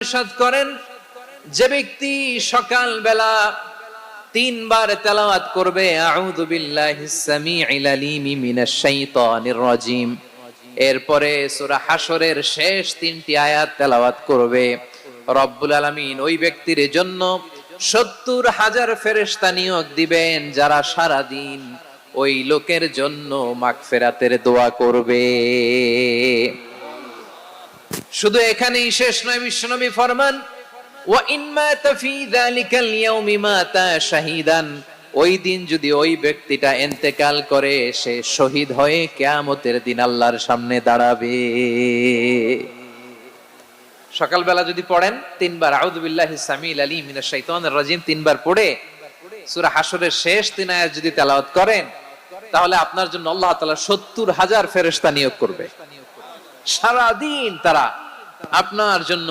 ইরশাদ করেন, যে ব্যক্তি সকাল বেলা 3 বার তেলাওয়াত করবে আউযু বিল্লাহিস সামিউল আলিম মিনাশ শাইতানির রাজিম, এরপরে সূরা হাশরের শেষ 3টি আয়াত তেলাওয়াত করবে, রব্বুল আলামিন ওই ব্যক্তির জন্য 70,000 ফেরেশতা নিয়োগ দিবেন যারা সারা দিন ওই লোকের জন্য মাগফিরাতের দোয়া করবে। শুধু এখানেই শেষ নয়, বিশ্বনবী ফরমান ওয়া ইন মাতা ফি যালিকাল ইয়াউমি মাতা শাহীদান, ওই দিন যদি ওই ব্যক্তিটা ইন্তেকাল করে সে শহীদ হয়ে কিয়ামতের দিন আল্লাহর সামনে দাঁড়াবে। সকালবেলা যদি পড়েন 3 বার আউযু বিল্লাহিস সামিউল আলিম মিনাশ শাইতানির রাজিম 3 বার পড়ে সূরা হাশরের শেষ 3 আয়াত যদি তেলাওয়াত করেন, তাহলে আপনার জন্য আল্লাহ তাআলা 70,000 ফেরেশতা নিয়োগ করবে। সারা দিন তারা আপনার জন্য